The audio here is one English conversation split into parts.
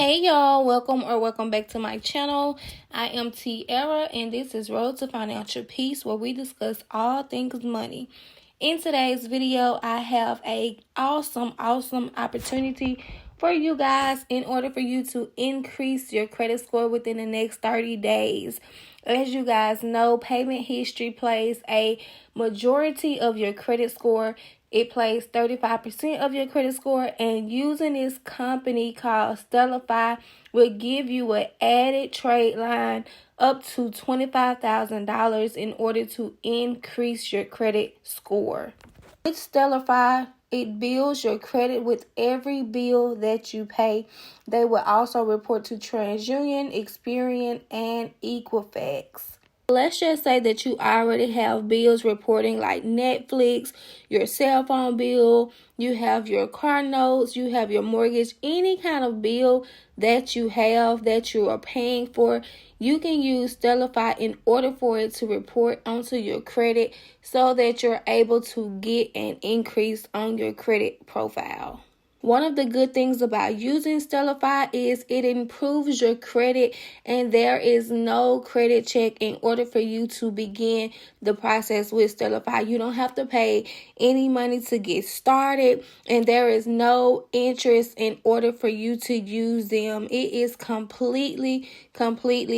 Hey y'all, welcome back to my channel. I am Tiara and this is Road to Financial Peace, where we discuss all things money. In today's video, I have a awesome opportunity for you guys in order for you to increase your credit score within the next 30 days. As you guys know, payment history plays a majority of your credit score. It plays 35% of your credit score, and using this company called Stellify will give you an added trade line up to $25,000 in order to increase your credit score. With Stellify, it builds your credit with every bill that you pay. They will also report to TransUnion, Experian, and Equifax. Let's just say that you already have bills reporting like Netflix, your cell phone bill, you have your car notes, you have your mortgage, any kind of bill that you have that you are paying for. You can use Stellify in order for it to report onto your credit so that you're able to get an increase on your credit profile. One of the good things about using Stellify is it improves your credit, and there is no credit check in order for you to begin the process with Stellify. You don't have to pay any money to get started, and there is no interest in order for you to use them. It is completely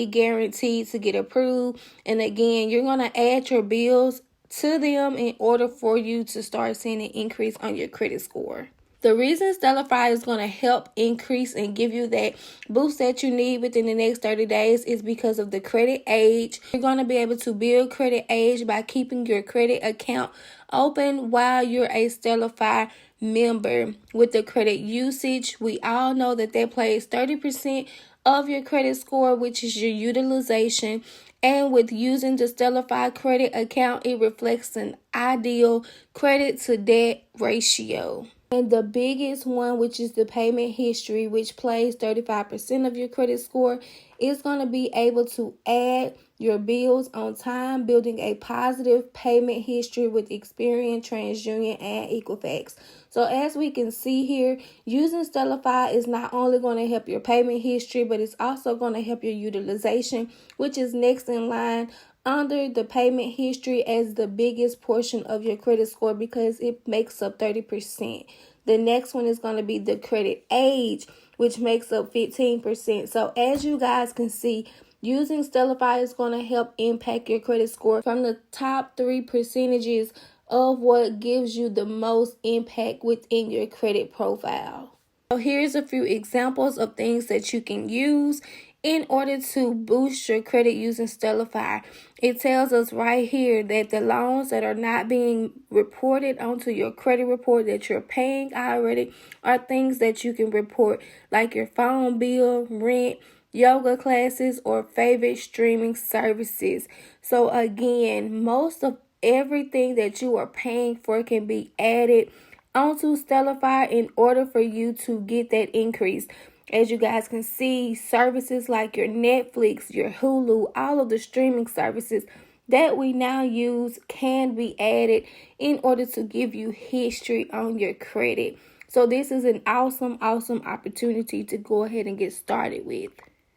guaranteed to get approved. And again, you're going to add your bills to them in order for you to start seeing an increase on your credit score. The reason Stellify is going to help increase and give you that boost that you need within the next 30 days is because of the credit age. You're going to be able to build credit age by keeping your credit account open while you're a Stellify member. With the credit usage, we all know that plays 30% of your credit score, which is your utilization. And with using the Stellify credit account, it reflects an ideal credit to debt ratio. And the biggest one, which is the payment history, which plays 35% of your credit score, is going to be able to add your bills on time, building a positive payment history with Experian, TransUnion, and Equifax. So as we can see here, using Stellify is not only going to help your payment history, but it's also going to help your utilization, which is next in line under the payment history as the biggest portion of your credit score because it makes up 30%. The next one is going to be the credit age, which makes up 15%. So as you guys can see, using Stellify is going to help impact your credit score from the top 3 percentages of what gives you the most impact within your credit profile. So here's a few examples of things that you can use in order to boost your credit using Stellify. It tells us right here that the loans that are not being reported onto your credit report that you're paying already are things that you can report, like your phone bill, rent, yoga classes, or favorite streaming services. So again, most of everything that you are paying for can be added onto Stellify in order for you to get that increase. As you guys can see, services like your Netflix, your Hulu, all of the streaming services that we now use can be added in order to give you history on your credit. So this is an awesome opportunity to go ahead and get started with.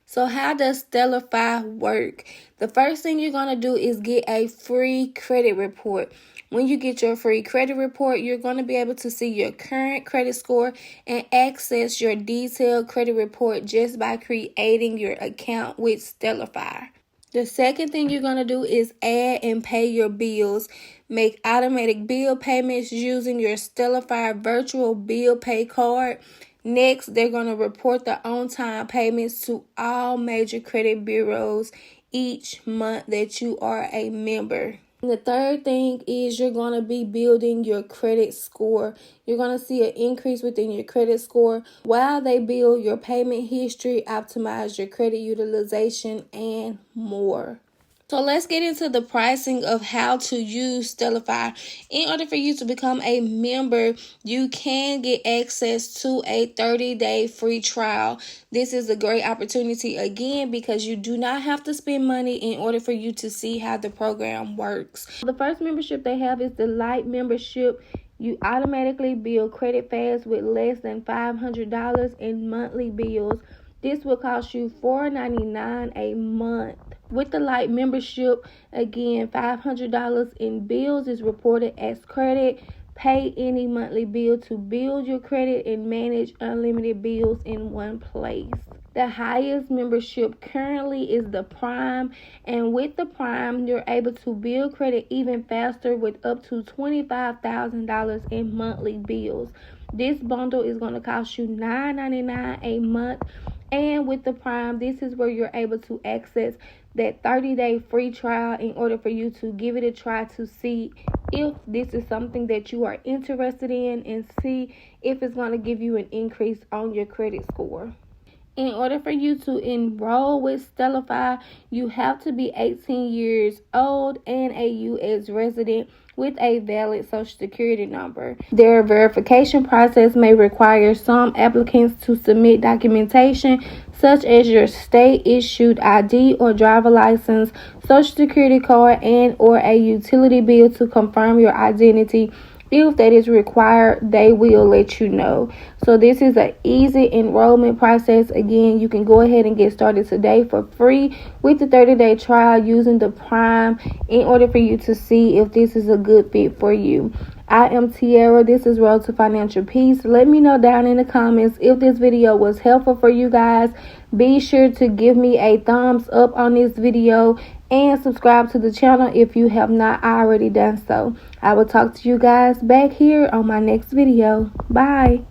So how does Stellify work? The first thing you're going to do is get a free credit report. When you get your free credit report, you're going to be able to see your current credit score and access your detailed credit report just by creating your account with Stellify. The second thing you're going to do is add and pay your bills. Make automatic bill payments using your Stellify virtual bill pay card. Next, they're going to report the on-time payments to all major credit bureaus each month that you are a member. And the third thing is you're going to be building your credit score. You're going to see an increase within your credit score while they build your payment history, optimize your credit utilization, and more. So let's get into the pricing of how to use Stellify. In order for you to become a member, you can get access to a 30-day free trial. This is a great opportunity again because you do not have to spend money in order for you to see how the program works. The first membership they have is the Light membership. You automatically build credit fast with less than $500 in monthly bills. This will cost you $4.99 a month. With the Lite membership, again, $500 in bills is reported as credit. Pay any monthly bill to build your credit and manage unlimited bills in one place. The highest membership currently is the Prime, and with the Prime, you're able to build credit even faster with up to $25,000 in monthly bills. This bundle is going to cost you $9.99 a month, and with the Prime, this is where you're able to access that 30-day free trial in order for you to give it a try to see if this is something that you are interested in and see if it's going to give you an increase on your credit score. In order for you to enroll with Stellify, you have to be 18 years old and a U.S. resident with a valid Social Security number. Their verification process may require some applicants to submit documentation such as your state-issued ID or driver license, Social Security card, and or a utility bill to confirm your identity. If that is required, they will let you know. So this is an easy enrollment process. Again, you can go ahead and get started today for free with the 30-day trial using the Prime in order for you to see if this is a good fit for you. I am Tiara. This is Road to Financial Peace. Let me know down in the comments if this video was helpful for you guys. Be sure to give me a thumbs up on this video and subscribe to the channel if you have not already done so. I will talk to you guys back here on my next video. Bye.